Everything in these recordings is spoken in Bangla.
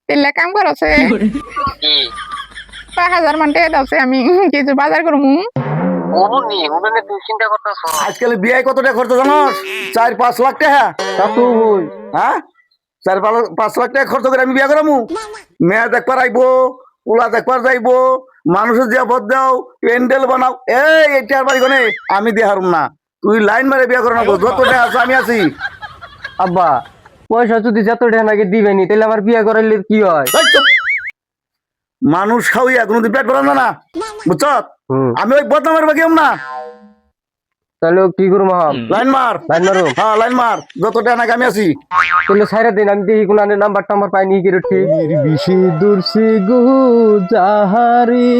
তিল্লা কাম করছে কি 5,000 মান টাকা দাওছে আমি কিছু বাজার করমু। ওমনি ওমনে তুই চিন্তা করতেছ আজকাল বিয়ে কত টাকা খরচ জানোস? 4-5 লাখ টাকা। কাকু হই হ্যাঁ 4-5 লাখ টাকা খরচ করে আমি বিয়ে করামু? মেয়ে দেখবার আইবো, পোলা দেখবার যাইবো, মানুষের দিয়া ভোট দাও, প্যান্ডেল বানাও। এইটার বাড়ি কোনে আমি দিয়ে হারুম না। তুই লাইন মারে বিয়ে করে নেবো, যত টাকা আছে আমি আছি। আব্বা পয়সা যদি যত টাকা নাকি দিবেনি তাহলে আমার বিয়ে করাইলে কি হয়? এই চুপ। মানুষ খাওয়াইয়া কোনোদিন পেট ভরান না বুঝছ? আমি ওই বদনামের বাকি না। তাহলে কি করবো হাম? লাইন মার, লাইন মারো। হ্যাঁ লাইন মার, যত টাকা নাকি আমি আছি। তাহলে সাইরা দিন আমি দেখি কোন নাম্বার টাম্বার পাইনি কি রুটি বিশি দূরসি গু জাহারি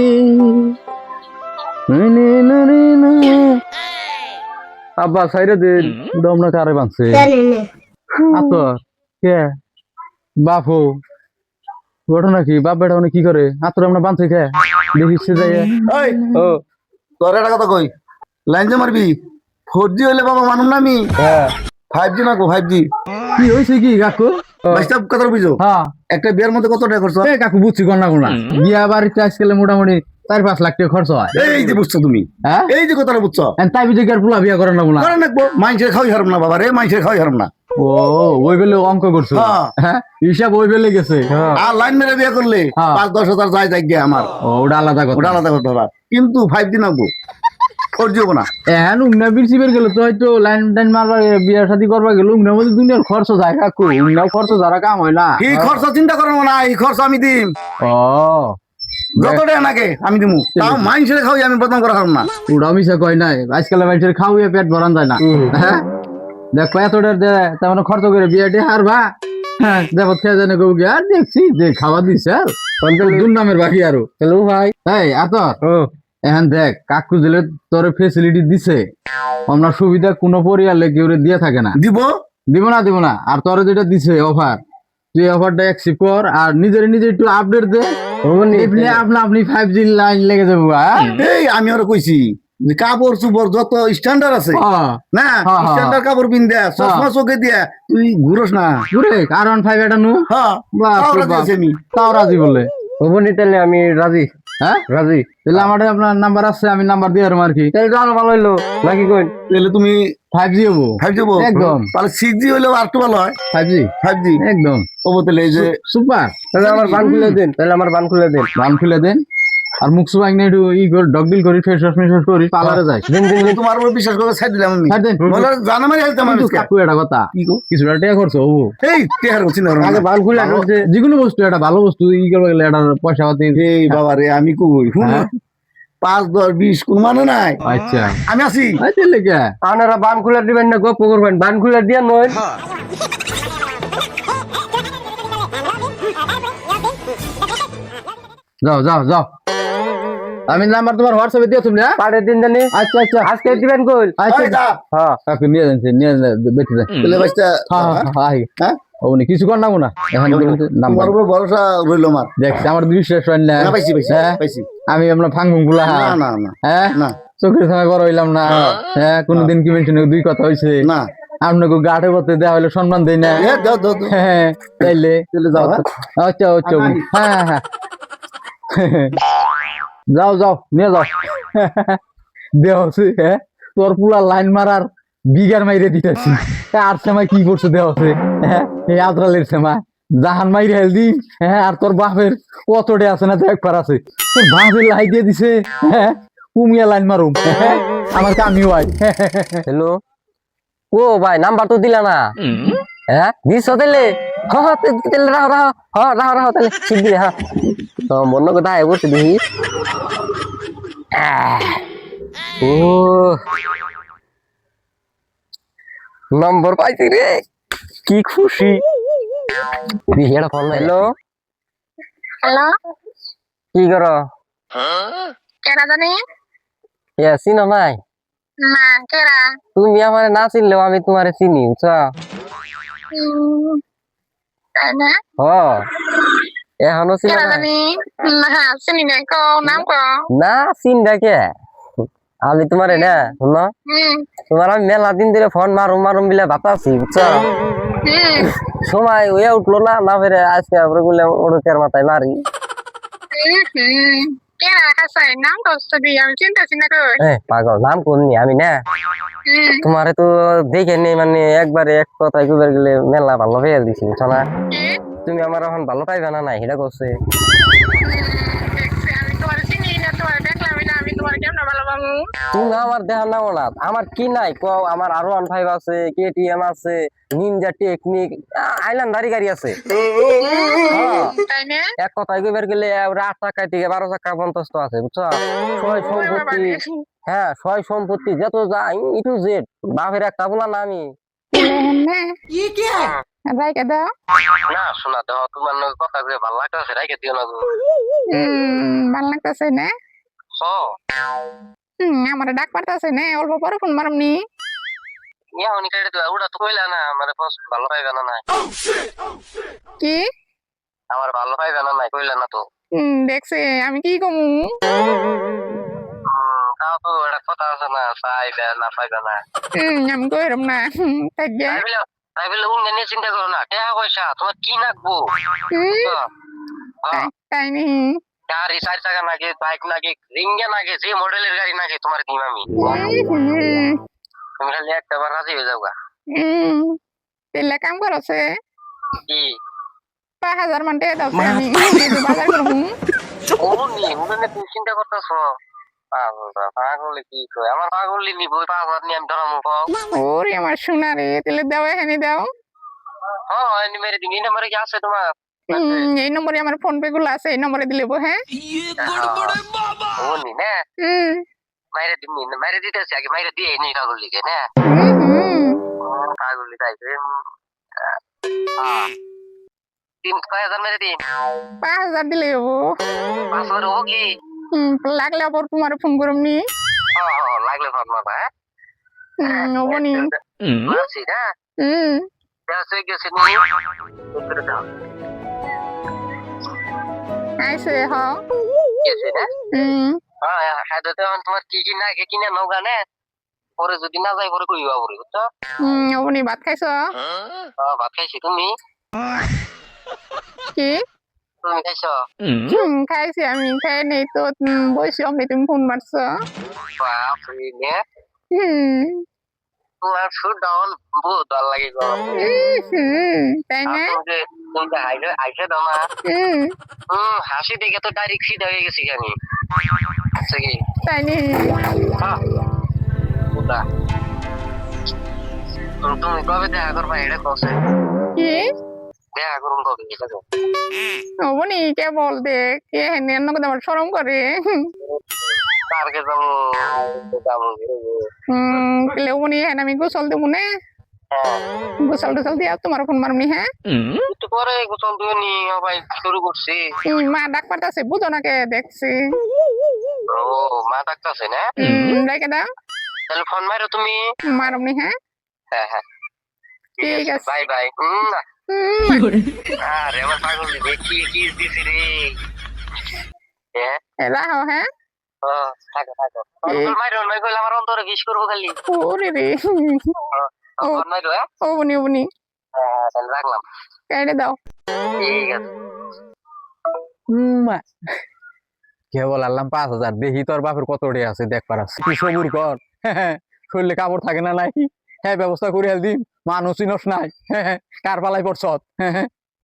আব্বা সাইরা দিন দমনা কারে বানছে আতর কে বাপু ঘটনা কি বাপ বেটা কি করে আতর আমরা বানছে কে দেখিস যাই এই ও তোর একটা কথা কই, লাইন যে মারবি 4G হইলে বাবা মানুম না আমি। হ্যাঁ 5G না গো 5G। কি হইছে কি কাকু? বাইস্তা কথা বুঝো? হ্যাঁ একটা বিয়ের মধ্যে কত টাকা খরচ? এ কাকু বুঝছি কোন না কোন বিয়া বাড়িতে আজকাল মোটামুটি 4-5 লাখ টাকা খরচ হয়। এই যে বুঝছো তুমি, হ্যাঁ এই যে কথাটা বুঝছো। তাই বুঝে কি আর পোলা বিয়া করেন না কোন? করে নাকবো, মাইনসের খাওয়াই হারাম না বাবা রে, মাইনসের খাওয়াই হারাম না। ও ওই বেলে অঙ্ক করছো? হ্যাঁ। হ্যাঁ হিসাব ওই বেলে গেছে। আর লাইন মেরে বিয়ে করলে হ্যাঁ। 5-10 হাজার যায় যাই গিয়ে আমার, ও ওটা আলাদা কথা। ওটা আলাদা কথা না। কিন্তু 5G নাকবো, 4G হবো না। এখন উমনা বিরসিবের গেল তো হয়তো লাইন টাইন মারবা বিয়া শাদী করবা গেল উমনার মধ্যে দুনিয়ার খরচ যায় কাকু উমনাও খরচ যারা কাম হয় না। কি খরচ চিন্তা করবো না, এই খরচ আমি দিম। ও যত টাকা নাকে আমি দিমু, তাও মাইনসের খাওয়াই আমি বদনাম করা হারাম না। ওটা মিশা কয় নাই আজকাল মানুষের খাওয়াইয়া পেট ভরান যায় না। হ্যাঁ দেখো এতটা তেমন খরচ করে বিয়াটি হারবা। হ্যাঁ দেখো খেয়ে জানে কেউ আর দেখছি যে খাওয়া দিছে আর দুর্নামের বাকি আরো হ্যালো ভাই এই আত এখন দেখ কাকু দিলে তোর ফেসিলিটি দিছে আমরা সুবিধা কোনো পরিয়ালে কেউ দিয়ে থাকে না। দিব দিব না আর তোর যেটা দিছে অফার তুই অফারটা অ্যাকসেপ্ট কর আর নিজে একটু আপডেট দে আপনি 5G লাইন লেগে যাবো। এই আমি ওরা কইছি যে কাপড় চুপড় যত স্ট্যান্ডার্ড আছে না, স্ট্যান্ডার্ড কাপড় পিন দেয়া, চশমা চোখে দিয়া, তুই ঘুরস না। ঘুরে কারণ 5 এটা নু হ্যাঁ তাও রাজি আছি আমি। তাও রাজি বলে হবনি তাহলে আমি রাজি। হ্যাঁ রাজি তাহলে আমার আপনার নাম্বার আছে আমি নাম্বার দিয়ে আর কি তাহলে তো আরো ভালো হইলো নাকি কই? তাহলে তুমি 5G হবো 5G হবো একদম। তাহলে 6G হইলেও আর একটু ভালো হয়। 5G একদম হবো তাহলে এই যে সুপার। তাহলে আমার বান খুলে দেন বান খুলে দেন আর মুখ সুবাই না একটু ই করে ডগ ডিল করি ফেস ওয়াশ করি পার্লারে যাই দিন তোমার উপর বিশ্বাস করে ছাড় দিলাম আমি। ছাড় দেন। বলে জানা মারি হেলতাম আমি। কাকু এটা কথা কি গো? কিছুটা টাকা খরচ হবো। এই টেহার চিন্তা করো আগে না। বান খুলে যে কোনো বস্তু এটা ভালো বস্তু ই করবে গেলে এটা পয়সা পাতি। এই বাবা রে আমি কই শুনো, হ্যাঁ? 5-10-20 কোন মানে নাই। আচ্ছা আমি আছি। আচ্ছা লেগে আপনারা বান খুলে দিবেন না গপ্প করবেন বান খুলে দিয়ে নয়। যাও আমি নাম্বার তোমার হোয়াটসঅ্যাপে দিয়ে তুমি পাঠিয়ে দিন জানি। আচ্ছা আজকে দিবেন কই? আচ্ছা এই যা। হ্যাঁ কাকু নিয়ে যান বেঁচে যান। তাহলে বাচ্চা হ্যাঁ ও কিছু কর না না এখন নাম্বার তোমার উপর ভরসা রইল আমার। দেখছি আমার বিশ্বাস হয় না। না পাইছি হ্যাঁ? পাইছি। আমি আপনার ফাঙ্গুন গুলা না না না হ্যাঁ না চোখের সময় বড় হইলাম না। হ্যাঁ কোনদিন কি মেনশন দুই কথা হইছে না। আপনাকে গাঠে পথে দেওয়া হলে সম্মান দেয় না। এ দাও দাও দাও। হ্যাঁ তাইলে চলে যাও। হ্যাঁ? আচ্ছা হ্যাঁ যাও নিয়ে যাও দেওয়া হচ্ছে। হ্যাঁ তোর পুরা লাইন মারার বিঘার মাইরে দিতেছি আর সময় কি করছো দেওয়া হচ্ছে। হ্যাঁ এই আদ্রালের সময় জাহান মাইরে হেলদি। হ্যাঁ আর তোর বাপের কতটা আছে না একবার আছে তোর বাপের লাই দিয়ে দিছে। হ্যাঁ কুমিয়া লাইন মারুম। হ্যাঁ আমার কামিও আই। হ্যালো ও ভাই নাম্বার তো দিলা না। হ্যাঁ দিছ তাহলে তাহলে রাহো তাহলে শিগগিরি। হ্যাঁ তো মনে কথা আয় বসে দেখি। ও নম্বর পাইছি রে কি খুশি। হ্যালো হ্যালো কি করো? কেরা জানি চিনো নাই? না কেরা তুমি আমার না চিনলেও আমি তোমারে চিনি বুঝছো? তাই না এখনো চিনো কেরা না? জানি না চিনি না কো নাম কো না চিন্তা কে আমি তোমারে না শুনো তোমার আমি মেলা দিন ধরে ফোন মারুম বিলে ভাবতাছি বুঝছো? হুম সময় হয়ে উঠলো না না ফেরে আজকে আমরা বললাম ওড়কের মাথায় মারি। হুম কে হাসাই নাম তো দিয়ে আমি চিন্তা চিন্তা কর পাগল নাম করনি আমি না তোমারে তো দেখে নি মানে একবারে এক কথায় কইবার গেলে মেলা ভালো পেয়ে দিছি বুঝছো না। কি তুমি আমার এখন ভালো পাইবে না নাই সেটা করছে। দেখছি আমি তোমার চিনি না তোমার দেখলাম না আমি তোমার কেমন ভালো পাবো তুমি আমার দেখা নাও না আমার কি নাই কও আমার আরো 15 আছে কেটিএম আছে নিনজা টেকনিক আইল্যান্ড গাড়ি আছে। হ্যাঁ, তাই না এক কথায় কইবার গেলে 8 টাকা থেকে 12 টাকা পর্যন্ত আছে বুঝছো। সয় সম্পত্তি সয় সম্পত্তি যত যা ইটু জেড বাপের একটা বলা না আমি। রাইকে দাও না শোনা দাও তোমার কথা কয়ে ভালো লাগতেছে রাইকে দিও না গো। ভাল লাগতেছে না আমার ডাক পারতেছে না অল্প পরে ফোন মারমনি ইয়া উনি কেটে দিলা ওটা তো কইলা না আমার ভালো পাইবে না নাই কি আমার ভালো পাইবে না নাই কইলা না তো। দেখছে আমি কি কমু তাও তো একটা কথা আছে না পাইবে না পাইবে না। আমি কইরম না থাকবে তাই বলে উনি নিয়ে চিন্তা করো না টাকা পয়সা তোমার কি নাকবো। তাই নি গাড়ি 4 চাকা নাকি বাইক নাকি রিঙ্গা নাকি যে মডেলের গাড়ি নাকি তোমার দিম আমি। তুমি খালি একটা বার রাজি হয়ে যাও গা। তেলে কাম করছে কি 5000 মান টাকা দাও আমি বাজার করব ও নি উনি তুমি চিন্তা করতেছো পাগল কি কয় আমার পাগল নিব 5000 নিয়ে আমি ধরামু কও। ওরে আমার সোনা রে তেলে দাও এখানে দাও হ্যাঁ এনি মেরে দিন এই নাম্বারে কি আছে তোমার। এই নম্বরে আমার ফোন পে গুলো আছে এই নম্বরে দিলে হ্যাঁ ও নি না মাইরে দিন মাইরে দিতেছি আগে মাইরে দিয়ে নি পাগল লিখে না পাগল লিখাইছে। তিন কয় হাজার মেরে দিন 5000 দিলে হবো 500 ও কি লাগলে আবার তোমার ফোন করম নি লাগলে ফোন মারবা হবো নি মারছি না দেওয়া গেছে নি আইসে হ গেছে না হ্যাঁ তোমার কি কি না কিনে নাও গানে পরে যদি না যাই পরে কইবা পরে বুঝছো। হবো নি ভাত খাইছ ভাত খাইছি তুমি কি তুমি খাইছো। খাইছি আমি খাই নেই তো বসে অমনি তুমি ফোন মারছো বাপরে নে তোমার ফুড ডাউন বহুত ভালো লাগে গো। তাই না তুমি আইসে দাও না হাসি দেখে তো ডাইরেক্ট সিধা হয়ে গেছি আমি আচ্ছা কি তাই নি তুমি কবে দেখা করবা এটা কছে কি দেখা করুন কবে ঠিক আছে হবো নি কে বল দে কে হেন আমার শরম করে কারকে যাবো যাবো হবো নি হ্যাঁ আমি গোসল দেবো না গোসল টোসল দিয়া তোমার ফোন মারমনি হ্যাঁ একটু পরে গোসল দিয়ে নি ভাই শুরু করছি। মা ডাক পারতাছে বুঝো না কে দেখছি ও মা ডাকতেছে না রেখে দাও তাহলে ফোন মারো তুমি মারমনি হ্যাঁ হ্যাঁ হ্যাঁ ঠিক আছে বাই বাই আরে আমার পাগল দেখি কি দিছি রে হ্যাঁ রাহো হ্যাঁ থাকো থাকো মারো নাই কইলে আমার অন্তরে বিষ করবো খালি ওরে রে ফোন মারো হ্যাঁ হবো নি তাহলে রাখলাম কেটে দাও ঠিক আছে কেবল আনলাম 5000 দেখি তোর বাপের কত ডে আছে দেখ পারাস কি সবুর কর শরীরে কাপড় থাকে না নাই হ্যাঁ ব্যবস্থা করে দিন মানুষ চিনস নাই কার পালাই পড়ছ